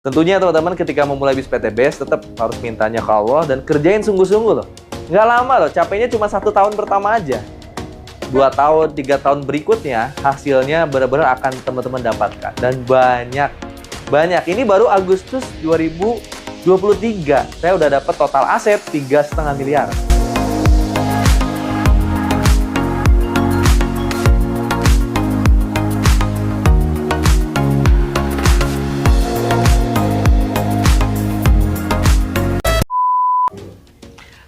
Tentunya teman-teman ketika memulai bisnis PTBS tetap harus mintanya ke Allah dan kerjain sungguh-sungguh loh. Nggak lama loh, capeknya cuma 1 tahun pertama aja. 2 tahun, 3 tahun berikutnya hasilnya benar-benar akan teman-teman dapatkan. Dan banyak. Ini baru Agustus 2023. Saya udah dapat total aset 3,5 miliar.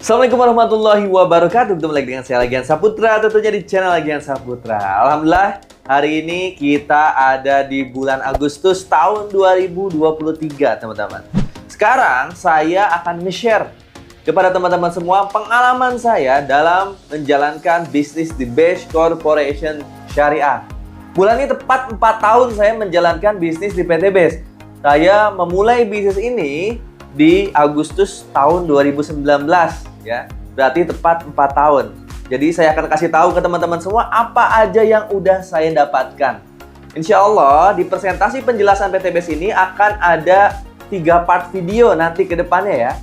Assalamualaikum warahmatullahi wabarakatuh. Ketemu lagi dengan saya Lagian Saputra, tentunya di channel Lagian Saputra. Alhamdulillah, hari ini kita ada di bulan Agustus tahun 2023, teman-teman. Sekarang saya akan nge-share kepada teman-teman semua pengalaman saya dalam menjalankan bisnis di Base Corporation Syariah. Bulan ini tepat 4 tahun saya menjalankan bisnis di PT Base. Saya memulai bisnis ini di Agustus tahun 2019. Ya, berarti tepat 4 tahun. Jadi saya akan kasih tahu ke teman-teman semua apa aja yang udah saya dapatkan. Insya Allah di presentasi penjelasan PTBS ini akan ada 3 part video nanti ke depannya ya.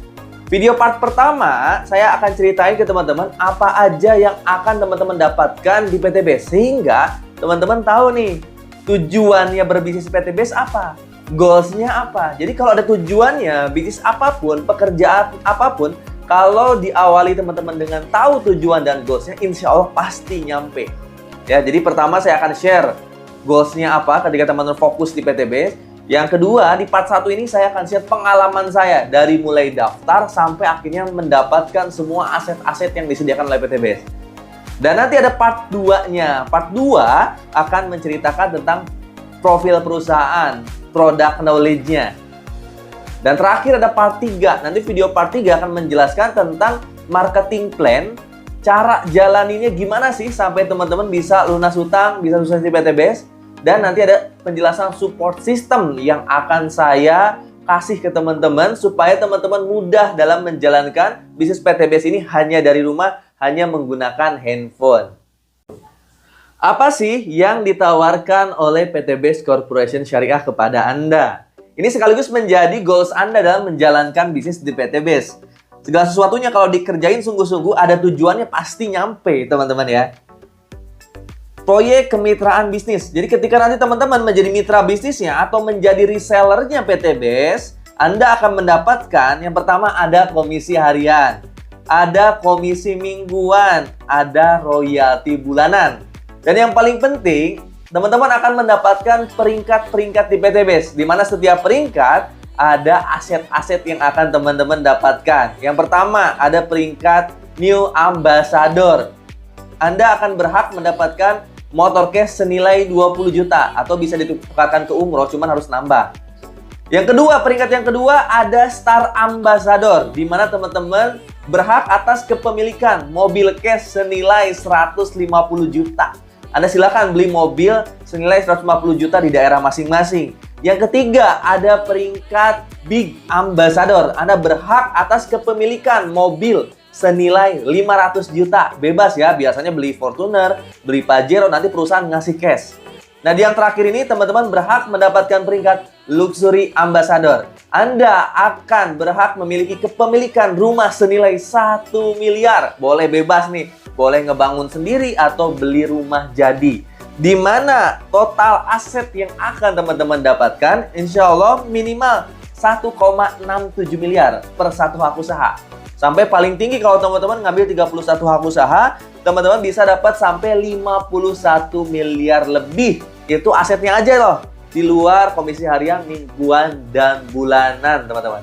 Video part pertama saya akan ceritain ke teman-teman apa aja yang akan teman-teman dapatkan di PTBS, sehingga teman-teman tahu nih tujuannya berbisnis PTBS apa, goalsnya apa. Jadi kalau ada tujuannya, bisnis apapun, pekerjaan apapun, kalau diawali teman-teman dengan tahu tujuan dan goalsnya, insya Allah pasti nyampe. Ya, jadi pertama saya akan share goalsnya apa ketika teman-teman fokus di PTBS. Yang kedua, di part 1 ini saya akan share pengalaman saya dari mulai daftar sampai akhirnya mendapatkan semua aset-aset yang disediakan oleh PTBS. Dan nanti ada part 2-nya. Part 2 akan menceritakan tentang profil perusahaan, product knowledge-nya. Dan terakhir ada part 3. Nanti video part 3 akan menjelaskan tentang marketing plan. Cara jalaninnya gimana sih sampai teman-teman bisa lunas hutang, bisa sukses di PTBS. Dan nanti ada penjelasan support system yang akan saya kasih ke teman-teman supaya teman-teman mudah dalam menjalankan bisnis PTBS ini hanya dari rumah, hanya menggunakan handphone. Apa sih yang ditawarkan oleh PTBS Corporation Syariah kepada Anda? Ini sekaligus menjadi goals Anda dalam menjalankan bisnis di PTBS. Segala sesuatunya kalau dikerjain sungguh-sungguh ada tujuannya pasti nyampe, teman-teman ya. Proyek kemitraan bisnis. Jadi ketika nanti teman-teman menjadi mitra bisnisnya atau menjadi resellernya PTBS, Anda akan mendapatkan yang pertama ada komisi harian, ada komisi mingguan, ada royalti bulanan. Dan yang paling penting, teman-teman akan mendapatkan peringkat-peringkat di PTBS, di mana setiap peringkat ada aset-aset yang akan teman-teman dapatkan. Yang pertama, ada peringkat New Ambassador. Anda akan berhak mendapatkan motor cash senilai 20 juta atau bisa ditukarkan ke umroh, cuman harus nambah. Yang kedua, peringkat yang kedua ada Star Ambassador, di mana teman-teman berhak atas kepemilikan mobil cash senilai 150 juta. Anda silakan beli mobil senilai 150 juta di daerah masing-masing. Yang ketiga, ada peringkat Big Ambassador. Anda berhak atas kepemilikan mobil senilai 500 juta. Bebas ya, biasanya beli Fortuner, beli Pajero, nanti perusahaan ngasih cash. Nah, di yang terakhir ini teman-teman berhak mendapatkan peringkat Luxury Ambassador. Anda akan berhak memiliki kepemilikan rumah senilai 1 miliar. Boleh bebas nih. Boleh ngebangun sendiri atau beli rumah jadi. Di mana total aset yang akan teman-teman dapatkan insya Allah minimal 1,67 miliar per satu hak usaha. Sampai paling tinggi kalau teman-teman ngambil 31 hak usaha, teman-teman bisa dapat sampai 51 miliar lebih. Itu asetnya aja loh. Di luar komisi harian, mingguan, dan bulanan, teman-teman.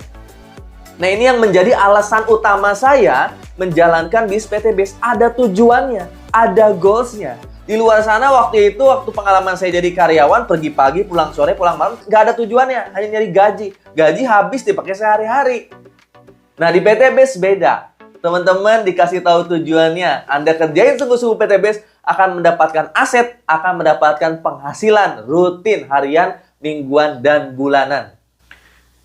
Nah, ini yang menjadi alasan utama saya menjalankan bisnis PTBS. Ada tujuannya, ada goalsnya. Di luar sana waktu itu, waktu pengalaman saya jadi karyawan, pergi pagi, pulang sore, pulang malam, nggak ada tujuannya, hanya nyari gaji. Gaji habis dipakai sehari-hari. Nah, di PTBS beda. Teman-teman dikasih tahu tujuannya. Anda kerjain sungguh-sungguh PTBS, akan mendapatkan aset, akan mendapatkan penghasilan rutin, harian, mingguan, dan bulanan.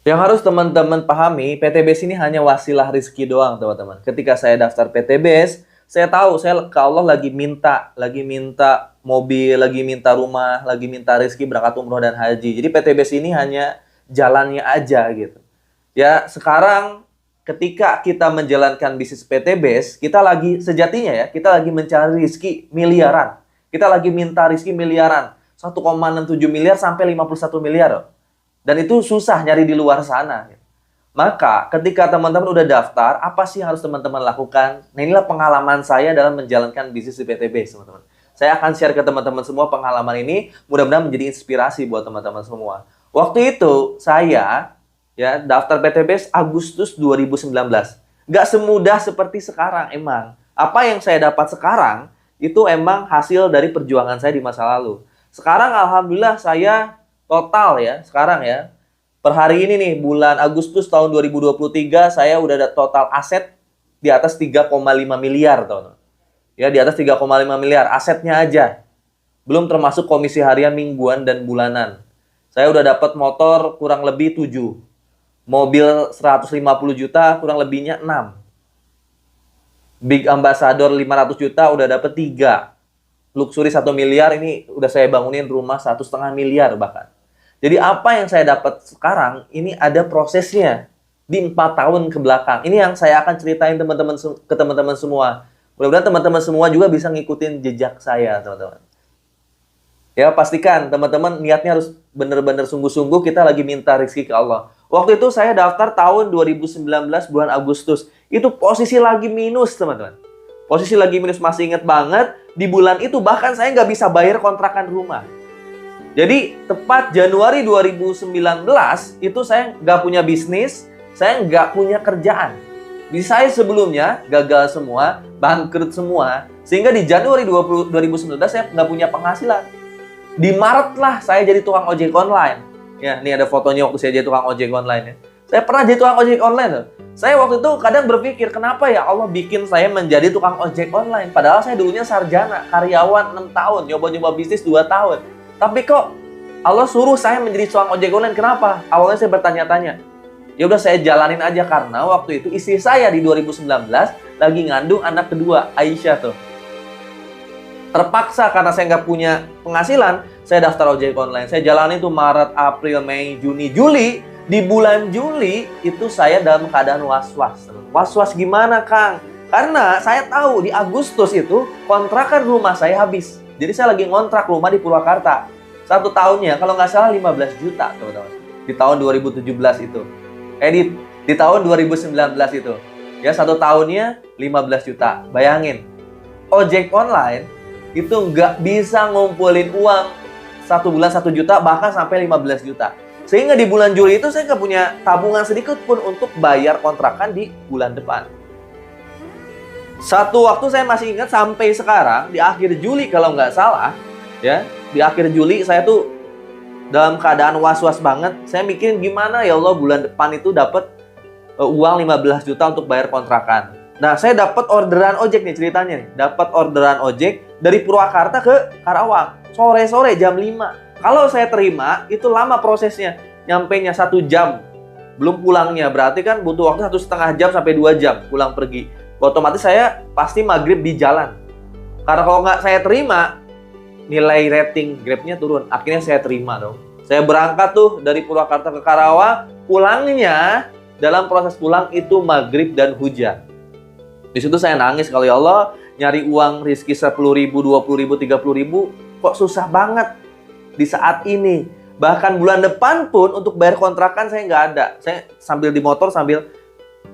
Yang harus teman-teman pahami, PTBS ini hanya wasilah rezeki doang, teman-teman. Ketika saya daftar PTBS, saya tahu saya ke Allah lagi minta mobil, lagi minta rumah, lagi minta rezeki berangkat umroh dan haji. Jadi PTBS ini hanya jalannya aja gitu. Ya, sekarang ketika kita menjalankan bisnis PTBS, kita lagi sejatinya ya, kita lagi mencari rezeki miliaran. Kita lagi minta rezeki miliaran. 1,67 miliar sampai 51 miliar. Loh. Dan itu susah nyari di luar sana. Maka ketika teman-teman udah daftar, apa sih yang harus teman-teman lakukan? Nah, inilah pengalaman saya dalam menjalankan bisnis di PTBS, teman-teman. Saya akan share ke teman-teman semua pengalaman ini, mudah-mudahan menjadi inspirasi buat teman-teman semua. Waktu itu saya ya daftar PTBS Agustus 2019. Nggak semudah seperti sekarang emang. Apa yang saya dapat sekarang itu emang hasil dari perjuangan saya di masa lalu. Sekarang alhamdulillah saya total ya, sekarang ya. Per hari ini nih, bulan Agustus tahun 2023 saya udah ada total aset di atas 3,5 miliar, teman-teman. Ya, di atas 3,5 miliar asetnya aja. Belum termasuk komisi harian, mingguan dan bulanan. Saya udah dapat motor kurang lebih 7. Mobil 150 juta, kurang lebihnya 6. Big Ambassador 500 juta, udah dapet 3. Luxury 1 miliar, ini udah saya bangunin rumah 1,5 miliar bahkan. Jadi apa yang saya dapat sekarang, ini ada prosesnya di 4 tahun ke belakang. Ini yang saya akan ceritain ke teman-teman semua. Mudah-mudahan teman-teman semua juga bisa ngikutin jejak saya, teman-teman. Ya, pastikan teman-teman niatnya harus benar-benar sungguh-sungguh kita lagi minta rezeki ke Allah. Waktu itu saya daftar tahun 2019 bulan Agustus. Itu posisi lagi minus, teman-teman. Posisi lagi minus, masih ingat banget. Di bulan itu bahkan saya nggak bisa bayar kontrakan rumah. Jadi tepat Januari 2019 itu saya nggak punya bisnis, saya nggak punya kerjaan. Bisnis saya sebelumnya gagal semua, bangkrut semua. Sehingga di Januari 2019 saya nggak punya penghasilan. Di Maret lah saya jadi tukang ojek online. Ya, ini ada fotonya waktu saya jadi tukang ojek online ya. Saya pernah jadi tukang ojek online loh. Saya waktu itu kadang berpikir, kenapa ya Allah bikin saya menjadi tukang ojek online? Padahal saya dulunya sarjana, karyawan 6 tahun, nyoba-nyoba bisnis 2 tahun. Tapi kok Allah suruh saya menjadi tukang ojek online? Kenapa? Awalnya saya bertanya-tanya. Ya udah saya jalanin aja karena waktu itu istri saya di 2019 lagi ngandung anak kedua, Aisyah tuh. Terpaksa karena saya nggak punya penghasilan, saya daftar ojek online. Saya jalani itu Maret, April, Mei, Juni, Juli. Di bulan Juli itu saya dalam keadaan was-was. Was-was gimana, Kang? Karena saya tahu di Agustus itu kontrakan rumah saya habis. Jadi saya lagi ngontrak rumah di Purwakarta. 1 tahunnya kalau nggak salah 15 juta, teman-teman. Di tahun 2017 itu. Di tahun 2019 itu. Ya, 1 tahunnya 15 juta. Bayangin. Ojek online itu nggak bisa ngumpulin uang 1 bulan 1 juta, bahkan sampai 15 juta. Sehingga di bulan Juli itu saya nggak punya tabungan sedikit pun untuk bayar kontrakan di bulan depan. Satu waktu saya masih ingat sampai sekarang, di akhir Juli kalau nggak salah, ya, di akhir Juli saya tuh dalam keadaan was-was banget. Saya mikirin gimana ya Allah bulan depan itu dapat uang 15 juta untuk bayar kontrakan. Nah, saya dapat orderan ojek nih ceritanya nih. Dapat orderan ojek dari Purwakarta ke Karawang. Sore-sore jam 5. Kalau saya terima, itu lama prosesnya. Nyampenya 1 jam. Belum pulangnya. Berarti kan butuh waktu 1,5 jam sampai 2 jam pulang pergi. Otomatis saya pasti maghrib di jalan. Karena kalau nggak saya terima, nilai rating Grabnya turun. Akhirnya saya terima dong. Saya berangkat tuh dari Purwakarta ke Karawang. Pulangnya, dalam proses pulang itu maghrib dan hujan. Di situ saya nangis, kalau ya Allah, nyari uang rezeki 10.000, 20.000, 30.000 kok susah banget di saat ini. Bahkan bulan depan pun untuk bayar kontrakan saya nggak ada. Saya sambil di motor sambil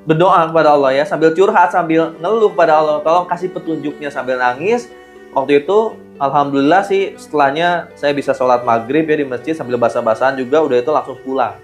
berdoa kepada Allah ya, sambil curhat, sambil ngeluh kepada Allah, tolong kasih petunjuknya, sambil nangis. Waktu itu alhamdulillah sih setelahnya saya bisa sholat maghrib ya di masjid sambil basah-basahan juga, udah itu langsung pulang.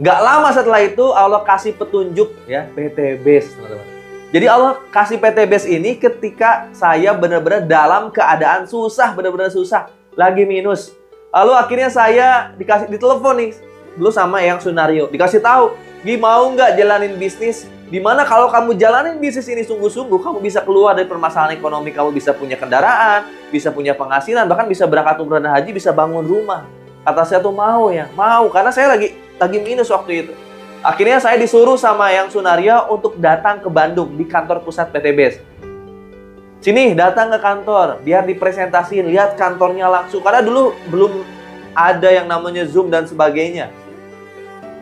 Nggak lama setelah itu Allah kasih petunjuk ya, PTBS, teman-teman. Jadi Allah kasih PTBS ini ketika saya benar-benar dalam keadaan susah, benar-benar susah, lagi minus. Lalu akhirnya saya ditelepon nih dulu sama Eyang Sunario, dikasih tahu, Gi mau nggak jalanin bisnis? Dimana kalau kamu jalanin bisnis ini sungguh-sungguh, kamu bisa keluar dari permasalahan ekonomi, kamu bisa punya kendaraan, bisa punya penghasilan, bahkan bisa berangkat umrah dan haji, bisa bangun rumah. Kata saya tuh mau ya, mau, karena saya lagi minus waktu itu. Akhirnya saya disuruh sama Eyang Sunario untuk datang ke Bandung di kantor pusat PTBS. Sini, datang ke kantor, biar dipresentasiin, lihat kantornya langsung. Karena dulu belum ada yang namanya Zoom dan sebagainya.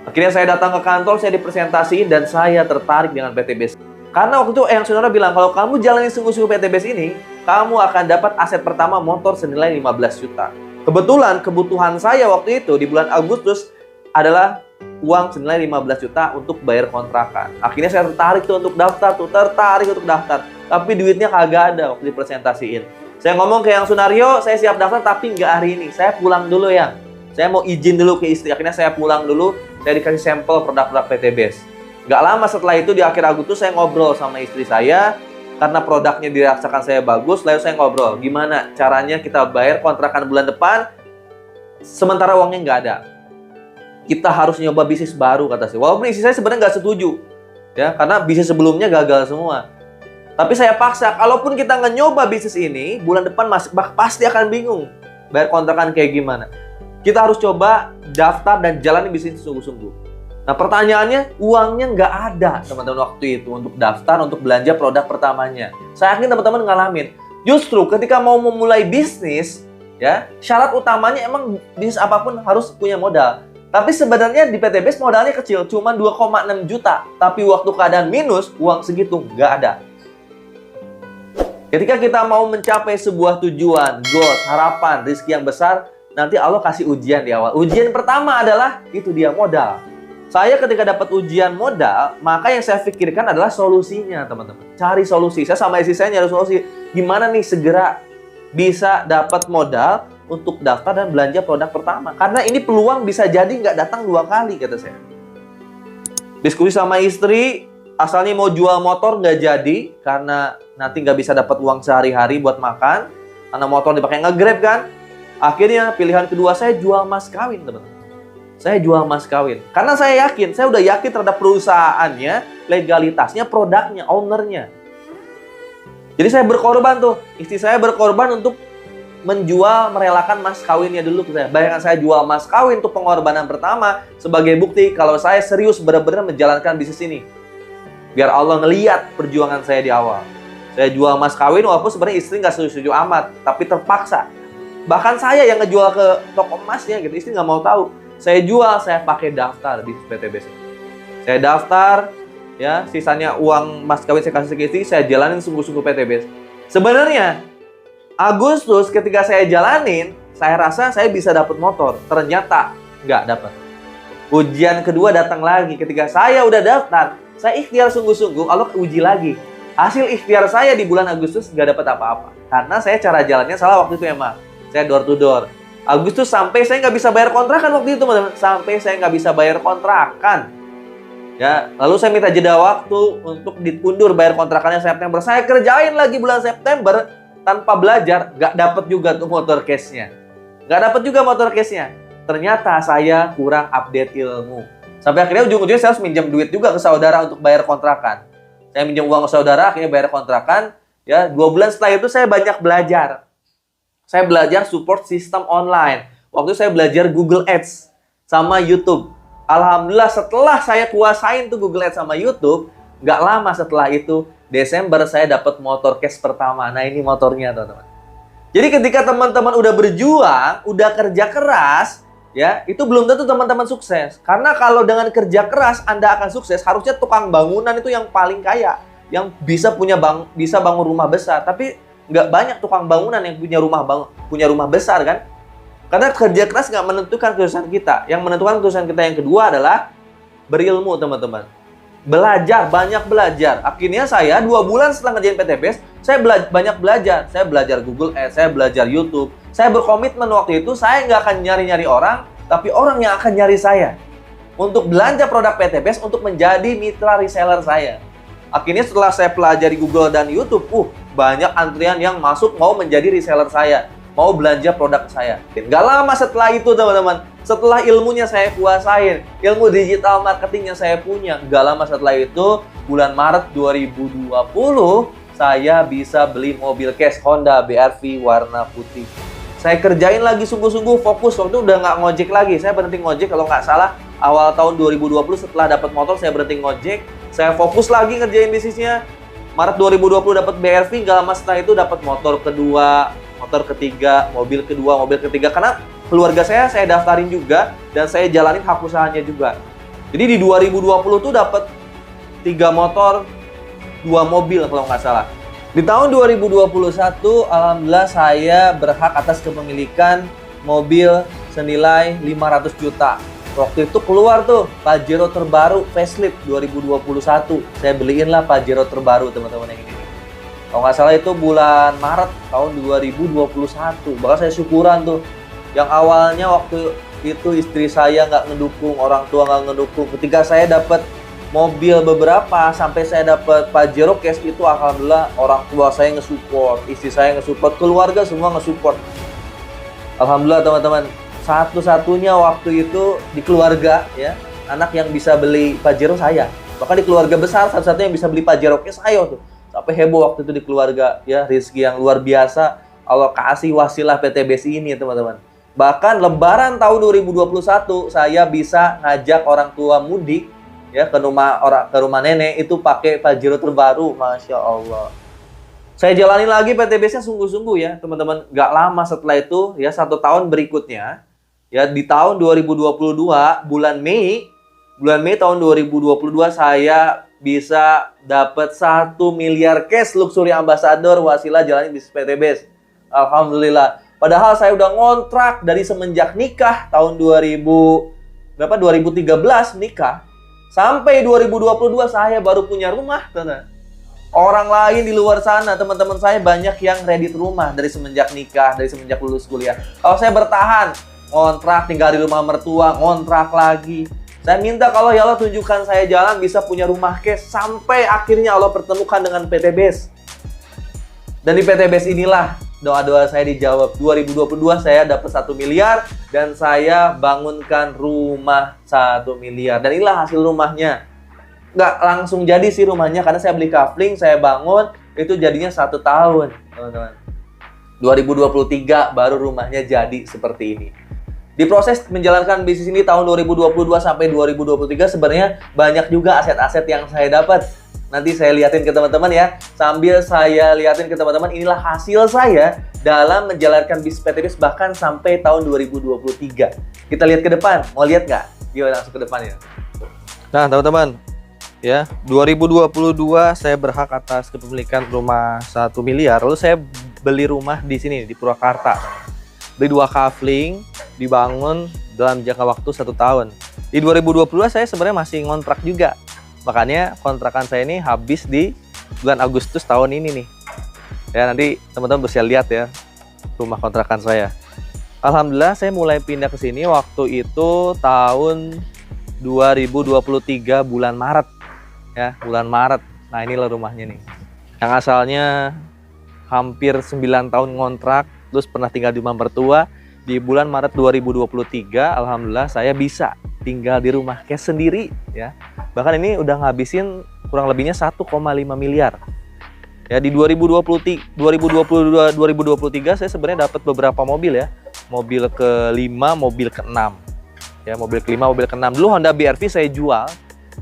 Akhirnya saya datang ke kantor, saya dipresentasiin, dan saya tertarik dengan PT BES. Karena waktu itu yang saudara bilang, kalau kamu jalani sungguh-sungguh PT BES ini, kamu akan dapat aset pertama motor senilai 15 juta. Kebetulan kebutuhan saya waktu itu di bulan Agustus adalah uang senilai 15 juta untuk bayar kontrakan. Akhirnya saya tertarik tuh untuk daftar, Tapi duitnya kagak ada waktu dipresentasiin. Saya ngomong ke yang Sunario, saya siap daftar tapi nggak hari ini. Saya pulang dulu ya. Saya mau izin dulu ke istri. Akhirnya saya pulang dulu, saya dikasih sampel produk-produk PT BES. Nggak lama setelah itu di akhir Agustus saya ngobrol sama istri saya. Karena produknya dirasakan saya bagus, lalu saya ngobrol. Gimana caranya kita bayar kontrakan bulan depan, sementara uangnya nggak ada. Kita harus nyoba bisnis baru, kata saya. Walaupun istri saya sebenarnya nggak setuju. Ya, karena bisnis sebelumnya gagal semua. Tapi saya paksa, kalaupun kita nggak nyoba bisnis ini, bulan depan pasti akan bingung. Bayar kontrakan kayak gimana. Kita harus coba daftar dan jalani bisnis sungguh-sungguh. Nah pertanyaannya, uangnya nggak ada teman-teman waktu itu untuk daftar, untuk belanja produk pertamanya. Saya yakin teman-teman ngalamin. Justru ketika mau memulai bisnis, ya syarat utamanya emang bisnis apapun harus punya modal. Tapi sebenarnya di PT BES modalnya kecil, cuma 2,6 juta. Tapi waktu keadaan minus, uang segitu nggak ada. Ketika kita mau mencapai sebuah tujuan, goals, harapan, rezeki yang besar, nanti Allah kasih ujian di awal. Ujian pertama adalah, itu dia modal. Saya ketika dapat ujian modal, maka yang saya pikirkan adalah solusinya, teman-teman. Cari solusi. Saya sama istri saya nyari solusi. Gimana nih segera bisa dapat modal untuk daftar dan belanja produk pertama. Karena ini peluang bisa jadi nggak datang 2 kali, kata saya. Diskusi sama istri, asalnya mau jual motor nggak jadi, karena nanti nggak bisa dapat uang sehari-hari buat makan. Karena motor dipakai nge-grab kan. Akhirnya pilihan kedua saya jual mas kawin, teman-teman. Saya jual mas kawin. Karena saya yakin, saya udah yakin terhadap perusahaannya, legalitasnya, produknya, ownernya. Jadi saya berkorban tuh. Istri saya berkorban untuk menjual, merelakan mas kawinnya dulu ke saya. Bayangkan saya jual mas kawin untuk pengorbanan pertama sebagai bukti kalau saya serius benar-benar menjalankan bisnis ini. Biar Allah ngeliat perjuangan saya di awal. Saya jual mas kawin walaupun sebenarnya istri nggak setuju amat, tapi terpaksa. Bahkan saya yang ngejual ke toko emasnya gitu, istri nggak mau tahu. Saya jual, saya pakai daftar di PT BES. Saya daftar, ya sisanya uang mas kawin saya kasih ke istri, saya jalanin sungguh-sungguh PT BES. Sebenarnya Agustus ketika saya jalanin, saya rasa saya bisa dapat motor. Ternyata nggak dapat. Ujian kedua datang lagi. Ketika saya udah daftar, saya ikhtiar sungguh-sungguh, Allah uji lagi. Hasil ikhtiar saya di bulan Agustus nggak dapat apa-apa. Karena saya cara jalannya salah waktu itu emang. Saya door to door. Agustus sampai saya nggak bisa bayar kontrakan waktu itu, teman-teman. Sampai saya nggak bisa bayar kontrakan. Ya, lalu saya minta jeda waktu untuk diundur bayar kontrakannya September. Saya kerjain lagi bulan September tanpa belajar, nggak dapat juga tuh motor case-nya. Nggak dapat juga motor case-nya. Ternyata saya kurang update ilmu. Sampai akhirnya ujung-ujungnya saya harus minjam duit juga ke saudara untuk bayar kontrakan. Saya minjam uang ke saudara, akhirnya bayar kontrakan. Ya, 2 bulan setelah itu saya banyak belajar. Saya belajar support sistem online. Waktu saya belajar Google Ads sama YouTube. Alhamdulillah setelah saya kuasain tuh Google Ads sama YouTube, nggak lama setelah itu, Desember saya dapat motor case pertama. Nah ini motornya teman-teman. Jadi ketika teman-teman udah berjuang, udah kerja keras, ya itu belum tentu teman-teman sukses. Karena kalau dengan kerja keras Anda akan sukses, harusnya tukang bangunan itu yang paling kaya, yang bisa bangun rumah besar. Tapi nggak banyak tukang bangunan yang punya rumah besar kan? Karena kerja keras nggak menentukan kesuksesan kita. Yang menentukan kesuksesan kita yang kedua adalah berilmu, teman-teman. Belajar, banyak belajar. Akhirnya saya 2 bulan setelah ngerjain PT BES, saya banyak belajar. Saya belajar Google Ads, saya belajar YouTube. Saya berkomitmen waktu itu, saya nggak akan nyari-nyari orang, tapi orang yang akan nyari saya. Untuk belanja produk PT BES, untuk menjadi mitra reseller saya. Akhirnya setelah saya pelajari Google dan YouTube, banyak antrian yang masuk mau menjadi reseller saya, mau belanja produk saya. Gak lama setelah itu teman-teman, setelah ilmunya saya kuasain, ilmu digital marketingnya saya punya, gak lama setelah itu, bulan Maret 2020, saya bisa beli mobil cash Honda BR-V warna putih. Saya kerjain lagi sungguh-sungguh, fokus. Waktu itu udah nggak ngojek lagi, saya berhenti ngojek kalau nggak salah awal tahun 2020 setelah dapat motor saya berhenti ngojek. Saya fokus lagi ngerjain bisnisnya. Maret 2020 dapat BR-V, nggak lama setelah itu dapat motor kedua, motor ketiga, mobil kedua, mobil ketiga. Karena keluarga saya daftarin juga dan saya jalanin hak usahanya juga. Jadi di 2020 tuh dapat 3 motor, 2 mobil kalau nggak salah. Di tahun 2021, alhamdulillah saya berhak atas kepemilikan mobil senilai 500 juta. Waktu itu keluar tuh Pajero terbaru facelift 2021. Saya beliin lah Pajero terbaru teman-teman yang ini. Kalau nggak salah itu bulan Maret tahun 2021. Bahkan saya syukuran tuh. Yang awalnya waktu itu istri saya nggak ngedukung, orang tua nggak ngedukung. Ketika saya dapat mobil beberapa, sampai saya dapat Pajero Cash itu alhamdulillah orang tua saya nge-support, istri saya nge-support, keluarga semua nge-support. Alhamdulillah teman-teman, satu-satunya waktu itu di keluarga ya, anak yang bisa beli Pajero saya. Bahkan di keluarga besar satu-satunya yang bisa beli Pajero Cash saya tuh. Sampai heboh waktu itu di keluarga ya, rezeki yang luar biasa Allah kasih wasilah PTBS ini teman-teman. Bahkan lebaran tahun 2021 saya bisa ngajak orang tua mudik ya ke rumah nenek itu pakai Pajero terbaru, masya Allah. Saya jalani lagi PTBS-nya sungguh-sungguh ya teman-teman. Gak lama setelah itu ya, 1 tahun berikutnya ya, di tahun 2022 bulan Mei tahun 2022 saya bisa dapat 1 miliar cash luxury ambassador wasilah jalani bisnis PTBS. Alhamdulillah. Padahal saya udah ngontrak dari semenjak nikah tahun 2013 nikah. Sampai 2022 saya baru punya rumah, teman. Orang lain di luar sana, teman-teman saya banyak yang kredit rumah dari semenjak nikah, dari semenjak lulus kuliah. Kalau saya bertahan, ngontrak, tinggal di rumah mertua, ngontrak lagi. Saya minta kalau ya Allah tunjukkan saya jalan bisa punya rumah cash, sampai akhirnya Allah pertemukan dengan PTBS. Dan di PTBS inilah doa-doa saya dijawab. 2022 saya dapat 1 miliar dan saya bangunkan rumah 1 miliar. Dan inilah hasil rumahnya. Nggak langsung jadi sih rumahnya karena saya beli kafling, saya bangun, itu jadinya 1 tahun, teman-teman. 2023 baru rumahnya jadi seperti ini. Di proses menjalankan bisnis ini tahun 2022 sampai 2023 sebenarnya banyak juga aset-aset yang saya dapat. Nanti saya liatin ke teman-teman ya. Sambil saya liatin ke teman-teman, inilah hasil saya dalam menjalankan bisnis PTBS bahkan sampai tahun 2023. Kita lihat ke depan. Mau lihat nggak? Yuk langsung ke depan ya. Nah teman-teman, ya 2022 saya berhak atas kepemilikan rumah 1 miliar. Lalu saya beli rumah di sini, di Purwakarta. Beli 2 kafling, dibangun dalam jangka waktu 1 tahun. Di 2022 saya sebenarnya masih ngontrak juga. Makanya kontrakan saya ini habis di bulan Agustus tahun ini nih. Ya nanti teman-teman bisa lihat ya rumah kontrakan saya. Alhamdulillah saya mulai pindah ke sini waktu itu tahun 2023 bulan Maret. Ya, bulan Maret. Nah, inilah rumahnya nih. Yang asalnya hampir 9 tahun ngontrak, terus pernah tinggal di rumah mertua. Di bulan Maret 2023, alhamdulillah saya bisa tinggal di rumah cash sendiri ya. Bahkan ini udah ngabisin kurang lebihnya 1,5 miliar. Ya di 2023 saya sebenarnya dapat beberapa mobil ya. Mobil ke-5, mobil ke-6. Ya, mobil ke-5, mobil ke-6. Dulu Honda BR-V saya jual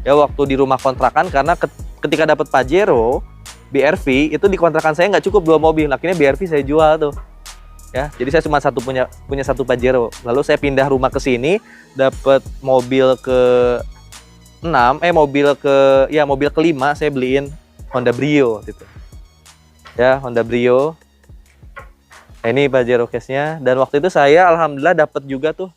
ya waktu di rumah kontrakan karena ketika dapat Pajero BR-V itu di kontrakan saya nggak cukup 2 mobil. Akhirnya BR-V saya jual tuh. Ya, jadi saya cuma punya 1 Pajero. Lalu saya pindah rumah ke sini, dapat mobil ke-6, mobil ke-5 saya beliin Honda Brio gitu. Ya, Honda Brio. Nah, ini Pajero case-nya dan waktu itu saya alhamdulillah dapat juga tuh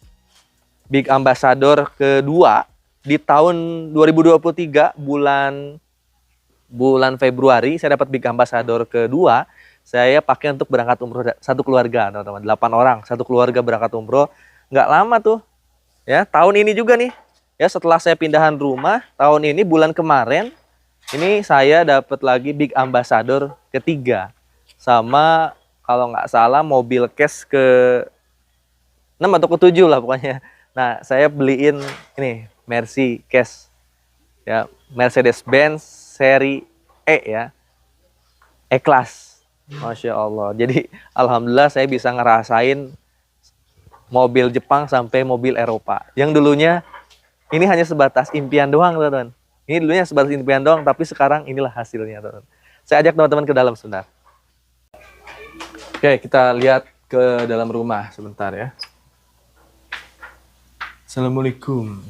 Big Ambassador kedua di tahun 2023 bulan Februari saya dapat Big Ambassador kedua. Saya pakai untuk berangkat umroh 1 keluarga, teman-teman. 8 orang, 1 keluarga berangkat umroh. Nggak lama tuh. Ya, tahun ini juga nih. Ya, setelah saya pindahan rumah, tahun ini bulan kemarin, ini saya dapat lagi Big Ambassador ketiga. Sama kalau nggak salah mobil cash ke-6 atau ke-7 lah pokoknya. Nah, saya beliin ini Mercy cash. Ya, Mercedes-Benz seri E ya. E-Class. Masya Allah. Jadi alhamdulillah saya bisa ngerasain mobil Jepang sampai mobil Eropa. Yang dulunya ini hanya sebatas impian doang, teman-teman. Ini dulunya sebatas impian doang, tapi sekarang inilah hasilnya, teman-teman. Saya ajak teman-teman ke dalam sebentar. Oke, kita lihat ke dalam rumah sebentar ya. Assalamualaikum.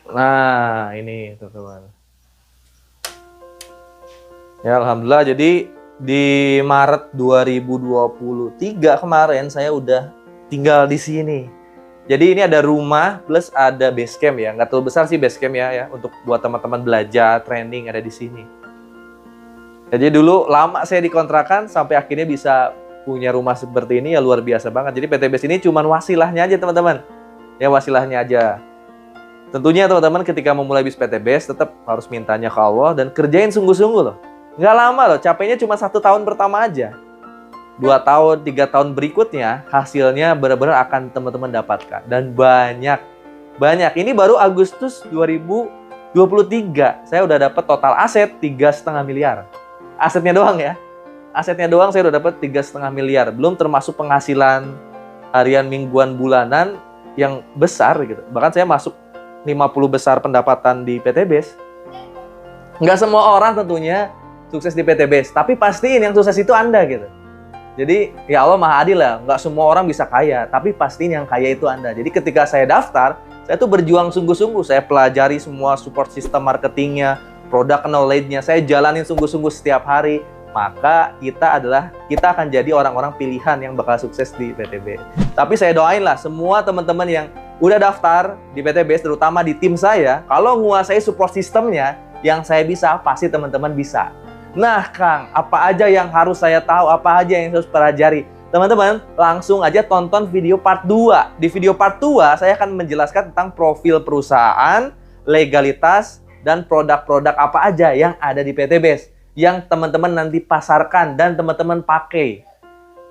Nah, ini teman-teman. Ya, alhamdulillah. Jadi di Maret 2023 kemarin saya udah tinggal di sini. Jadi ini ada rumah plus ada base camp ya. Nggak terlalu besar sih base camp ya untuk buat teman-teman belajar, training ada di sini. Jadi dulu lama saya dikontrakan sampai akhirnya bisa punya rumah seperti ini ya, luar biasa banget. Jadi PT Base ini cuma wasilahnya aja teman-teman. Ya wasilahnya aja. Tentunya teman-teman ketika memulai bis PT Base tetap harus mintanya ke Allah dan kerjain sungguh-sungguh loh. Nggak lama loh, capeknya cuma 1 tahun pertama aja. 2 tahun, 3 tahun berikutnya hasilnya benar-benar akan teman-teman dapatkan. Dan banyak. Ini baru Agustus 2023. Saya udah dapat total aset 3,5 miliar. Asetnya doang ya. Asetnya doang saya udah dapat 3,5 miliar. Belum termasuk penghasilan harian, mingguan, bulanan yang besar gitu. Bahkan saya masuk 50 besar pendapatan di PT Base. Nggak semua orang tentunya sukses di PT Base. Tapi pastiin yang sukses itu Anda gitu. Jadi ya Allah Maha Adil lah. Nggak semua orang bisa kaya. Tapi pastiin yang kaya itu Anda. Jadi ketika saya daftar, saya tuh berjuang sungguh-sungguh. Saya pelajari semua support system marketingnya, product knowledge-nya, saya jalanin sungguh-sungguh setiap hari, maka kita akan jadi orang-orang pilihan yang bakal sukses di PTB. Tapi saya doain lah semua teman-teman yang udah daftar di PTB, terutama di tim saya, kalau menguasai support sistemnya, yang saya bisa, pasti teman-teman bisa. Nah, Kang, apa aja yang harus saya tahu, apa aja yang harus pelajari? Teman-teman, langsung aja tonton video part 2. Di video part 2, saya akan menjelaskan tentang profil perusahaan, legalitas, dan produk-produk apa aja yang ada di PT Base yang teman-teman nanti pasarkan dan teman-teman pakai.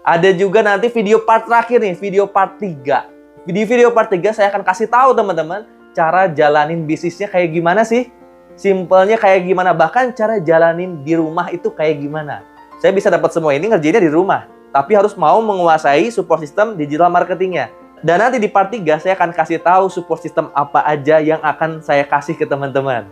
Ada juga nanti video part terakhir nih, video part 3. Di video part 3 saya akan kasih tahu teman-teman cara jalanin bisnisnya kayak gimana sih? Simpelnya kayak gimana, bahkan cara jalanin di rumah itu kayak gimana. Saya bisa dapat semua ini ngerjainnya di rumah, tapi harus mau menguasai support system digital marketingnya. Dan nanti di part 3 saya akan kasih tahu support system apa aja yang akan saya kasih ke teman-teman.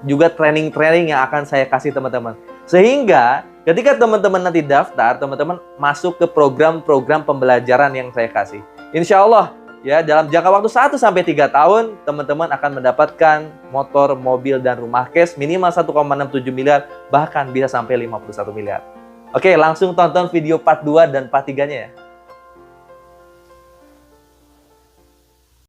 Juga training-training yang akan saya kasih teman-teman. Sehingga ketika teman-teman nanti daftar, teman-teman masuk ke program-program pembelajaran yang saya kasih. Insya Allah ya dalam jangka waktu 1-3 tahun, teman-teman akan mendapatkan motor, mobil, dan rumah cash minimal 1,67 miliar, bahkan bisa sampai 51 miliar. Oke, langsung tonton video part 2 dan part 3-nya ya.